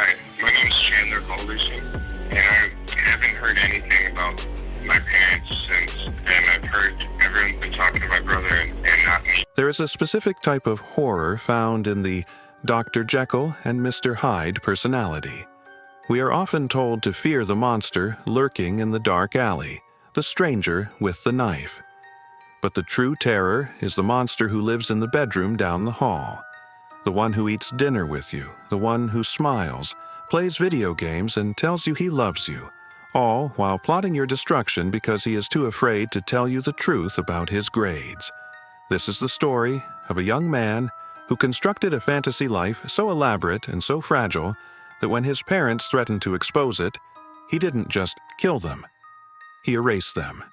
Hi, my name is Chandler and I haven't heard anything about my parents since, and I've heard everyone's been talking to my brother and not me. There is a specific type of horror found in the Dr. Jekyll and Mr. Hyde personality. We are often told to fear the monster lurking in the dark alley, the stranger with the knife. But the true terror is the monster who lives in the bedroom down the hall. The one who eats dinner with you, the one who smiles, plays video games, and tells you he loves you, all while plotting your destruction because he is too afraid to tell you the truth about his grades. This is the story of a young man who constructed a fantasy life so elaborate and so fragile that when his parents threatened to expose it, he didn't just kill them, he erased them.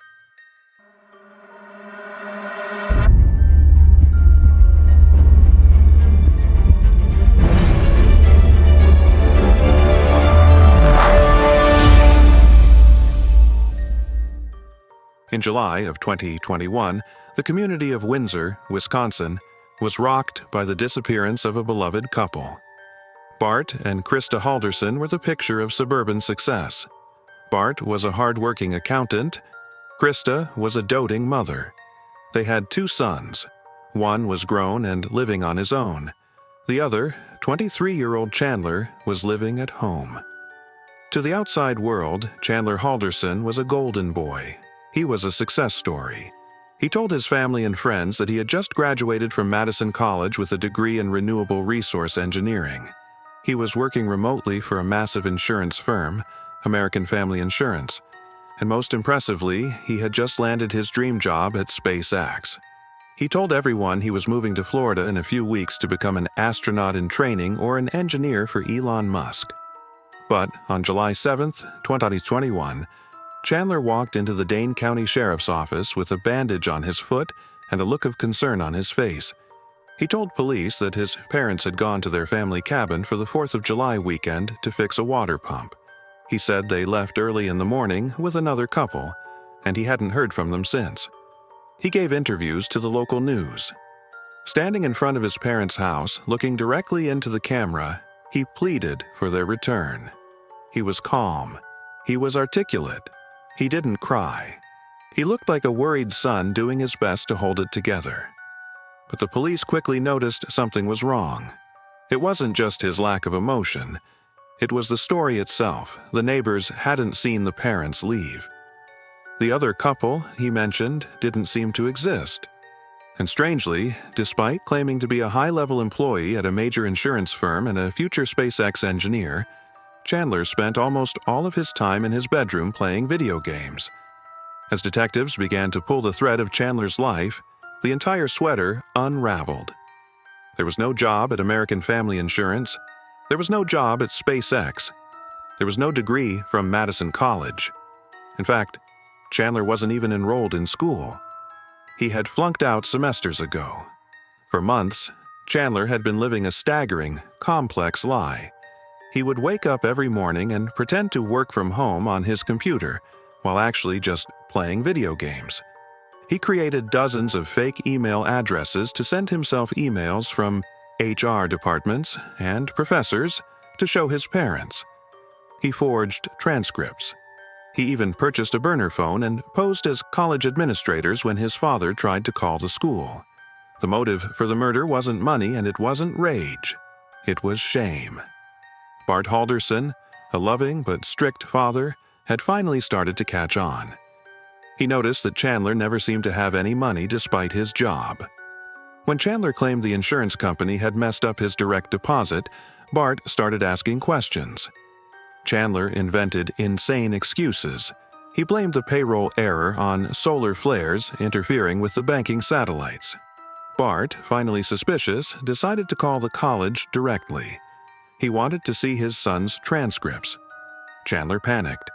In July of 2021, the community of Windsor, Wisconsin, was rocked by the disappearance of a beloved couple. Bart and Krista Halderson were the picture of suburban success. Bart was a hard-working accountant. Krista was a doting mother. They had 2 sons. One was grown and living on his own. The other, 23-year-old Chandler, was living at home. To the outside world, Chandler Halderson was a golden boy. He was a success story. He told his family and friends that he had just graduated from Madison College with a degree in renewable resource engineering. He was working remotely for a massive insurance firm, American Family Insurance, and most impressively, he had just landed his dream job at SpaceX. He told everyone he was moving to Florida in a few weeks to become an astronaut in training or an engineer for Elon Musk. But on July 7, 2021, Chandler walked into the Dane County Sheriff's Office with a bandage on his foot and a look of concern on his face. He told police that his parents had gone to their family cabin for the 4th of July weekend to fix a water pump. He said they left early in the morning with another couple, and he hadn't heard from them since. He gave interviews to the local news. Standing in front of his parents' house, looking directly into the camera, he pleaded for their return. He was calm. He was articulate. He didn't cry. He looked like a worried son doing his best to hold it together. But the police quickly noticed something was wrong. It wasn't just his lack of emotion. It was the story itself. The neighbors hadn't seen the parents leave. The other couple, he mentioned, didn't seem to exist. And strangely, despite claiming to be a high-level employee at a major insurance firm and a future SpaceX engineer, Chandler spent almost all of his time in his bedroom playing video games. As detectives began to pull the thread of Chandler's life, the entire sweater unraveled. There was no job at American Family Insurance. There was no job at SpaceX. There was no degree from Madison College. In fact, Chandler wasn't even enrolled in school. He had flunked out semesters ago. For months, Chandler had been living a staggering, complex lie. He would wake up every morning and pretend to work from home on his computer, while actually just playing video games. He created dozens of fake email addresses to send himself emails from HR departments and professors to show his parents. He forged transcripts. He even purchased a burner phone and posed as college administrators when his father tried to call the school. The motive for the murder wasn't money and it wasn't rage. It was shame. Bart Halderson, a loving but strict father, had finally started to catch on. He noticed that Chandler never seemed to have any money despite his job. When Chandler claimed the insurance company had messed up his direct deposit, Bart started asking questions. Chandler invented insane excuses. He blamed the payroll error on solar flares interfering with the banking satellites. Bart, finally suspicious, decided to call the college directly. He wanted to see his son's transcripts. Chandler panicked.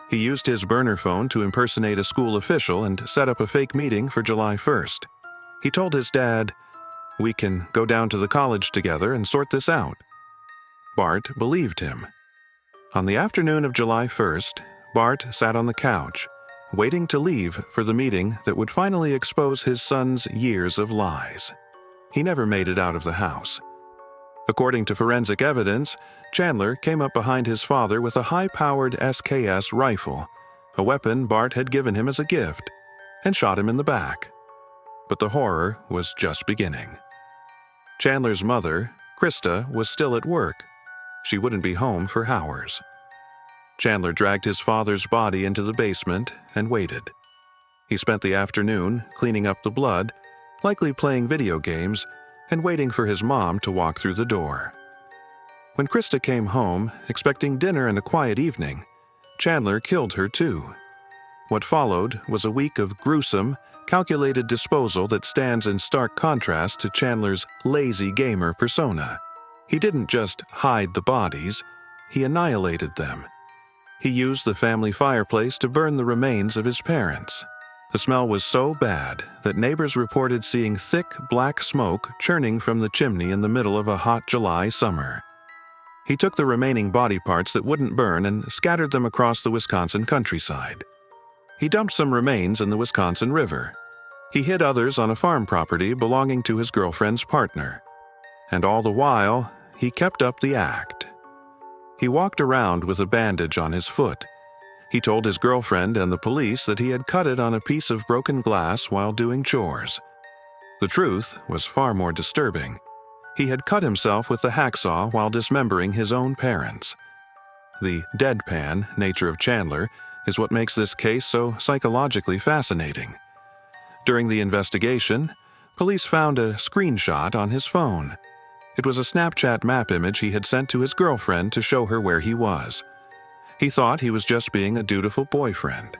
He used his burner phone to impersonate a school official and set up a fake meeting for July 1st. He told his dad, "We can go down to the college together and sort this out." Bart believed him. On the afternoon of July 1st, Bart sat on the couch, waiting to leave for the meeting that would finally expose his son's years of lies. He never made it out of the house. According to forensic evidence, Chandler came up behind his father with a high-powered SKS rifle, a weapon Bart had given him as a gift, and shot him in the back. But the horror was just beginning. Chandler's mother, Krista, was still at work. She wouldn't be home for hours. Chandler dragged his father's body into the basement and waited. He spent the afternoon cleaning up the blood, likely playing video games, and waiting for his mom to walk through the door. When Krista came home, expecting dinner and a quiet evening, Chandler killed her too. What followed was a week of gruesome, calculated disposal that stands in stark contrast to Chandler's lazy gamer persona. He didn't just hide the bodies, he annihilated them. He used the family fireplace to burn the remains of his parents. The smell was so bad that neighbors reported seeing thick black smoke churning from the chimney in the middle of a hot July summer. He took the remaining body parts that wouldn't burn and scattered them across the Wisconsin countryside. He dumped some remains in the Wisconsin River. He hid others on a farm property belonging to his girlfriend's partner. And all the while, he kept up the act. He walked around with a bandage on his foot. He told his girlfriend and the police that he had cut it on a piece of broken glass while doing chores. The truth was far more disturbing. He had cut himself with the hacksaw while dismembering his own parents. The deadpan nature of Chandler is what makes this case so psychologically fascinating. During the investigation, police found a screenshot on his phone. It was a Snapchat map image he had sent to his girlfriend to show her where he was. He thought he was just being a dutiful boyfriend.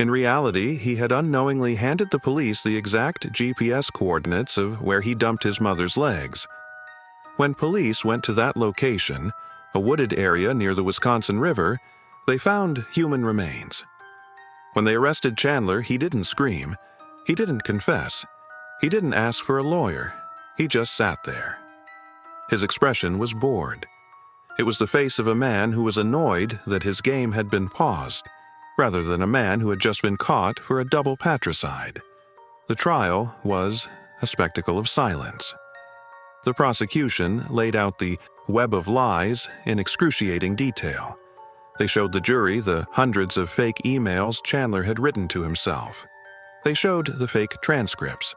In reality, he had unknowingly handed the police the exact GPS coordinates of where he dumped his mother's legs. When police went to that location, a wooded area near the Wisconsin River, they found human remains. When they arrested Chandler, he didn't scream. He didn't confess. He didn't ask for a lawyer. He just sat there. His expression was bored. It was the face of a man who was annoyed that his game had been paused, rather than a man who had just been caught for a double patricide. The trial was a spectacle of silence. The prosecution laid out the web of lies in excruciating detail. They showed the jury the hundreds of fake emails Chandler had written to himself. They showed the fake transcripts.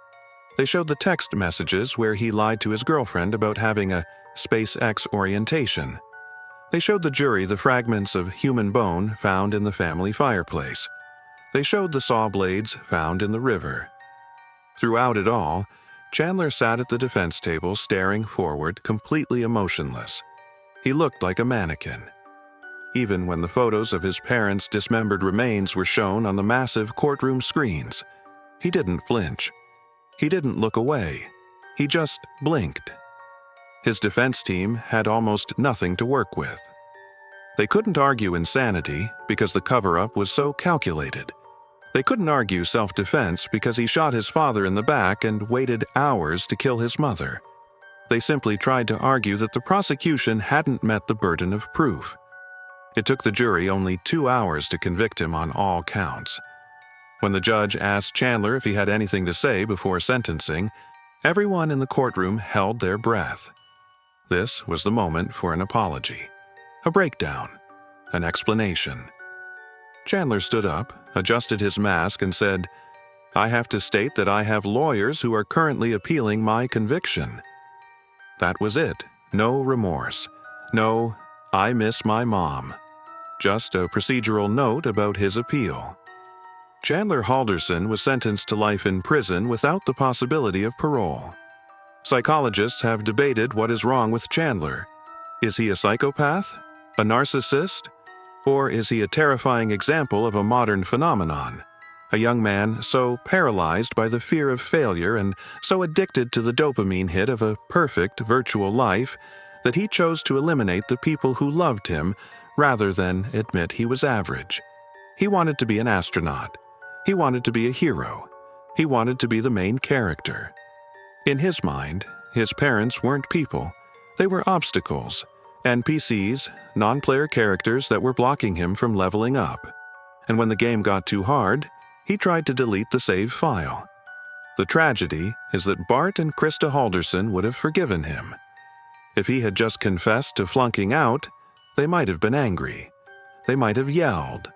They showed the text messages where he lied to his girlfriend about having a SpaceX orientation. They showed the jury the fragments of human bone found in the family fireplace. They showed the saw blades found in the river. Throughout it all, Chandler sat at the defense table staring forward, completely emotionless. He looked like a mannequin. Even when the photos of his parents' dismembered remains were shown on the massive courtroom screens, he didn't flinch. He didn't look away. He just blinked. His defense team had almost nothing to work with. They couldn't argue insanity because the cover-up was so calculated. They couldn't argue self-defense because he shot his father in the back and waited hours to kill his mother. They simply tried to argue that the prosecution hadn't met the burden of proof. It took the jury only 2 hours to convict him on all counts. When the judge asked Chandler if he had anything to say before sentencing, everyone in the courtroom held their breath. This was the moment for an apology, a breakdown, an explanation. Chandler stood up, adjusted his mask, and said, "I have to state that I have lawyers who are currently appealing my conviction." That was it. No remorse. No, "I miss my mom." Just a procedural note about his appeal. Chandler Halderson was sentenced to life in prison without the possibility of parole. Psychologists have debated what is wrong with Chandler. Is he a psychopath? A narcissist? Or is he a terrifying example of a modern phenomenon? A young man so paralyzed by the fear of failure and so addicted to the dopamine hit of a perfect virtual life that he chose to eliminate the people who loved him rather than admit he was average. He wanted to be an astronaut. He wanted to be a hero. He wanted to be the main character. In his mind, his parents weren't people. They were obstacles, NPCs, non-player characters that were blocking him from leveling up. And when the game got too hard, he tried to delete the save file. The tragedy is that Bart and Krista Halderson would have forgiven him. If he had just confessed to flunking out, they might have been angry. They might have yelled.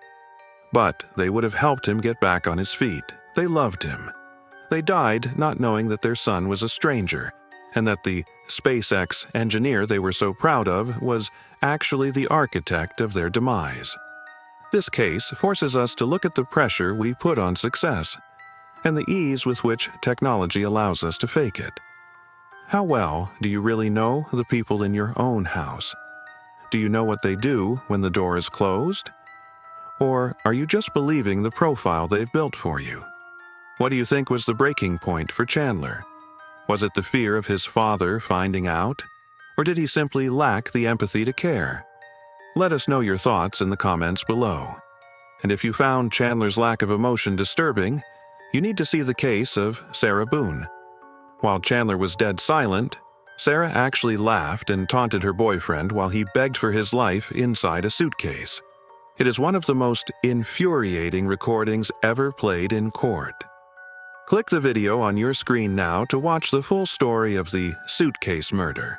But they would have helped him get back on his feet. They loved him. They died not knowing that their son was a stranger, and that the SpaceX engineer they were so proud of was actually the architect of their demise. This case forces us to look at the pressure we put on success, and the ease with which technology allows us to fake it. How well do you really know the people in your own house? Do you know what they do when the door is closed? Or are you just believing the profile they've built for you? What do you think was the breaking point for Chandler? Was it the fear of his father finding out? Or did he simply lack the empathy to care? Let us know your thoughts in the comments below. And if you found Chandler's lack of emotion disturbing, you need to see the case of Sarah Boone. While Chandler was dead silent, Sarah actually laughed and taunted her boyfriend while he begged for his life inside a suitcase. It is one of the most infuriating recordings ever played in court. Click the video on your screen now to watch the full story of the suitcase murder.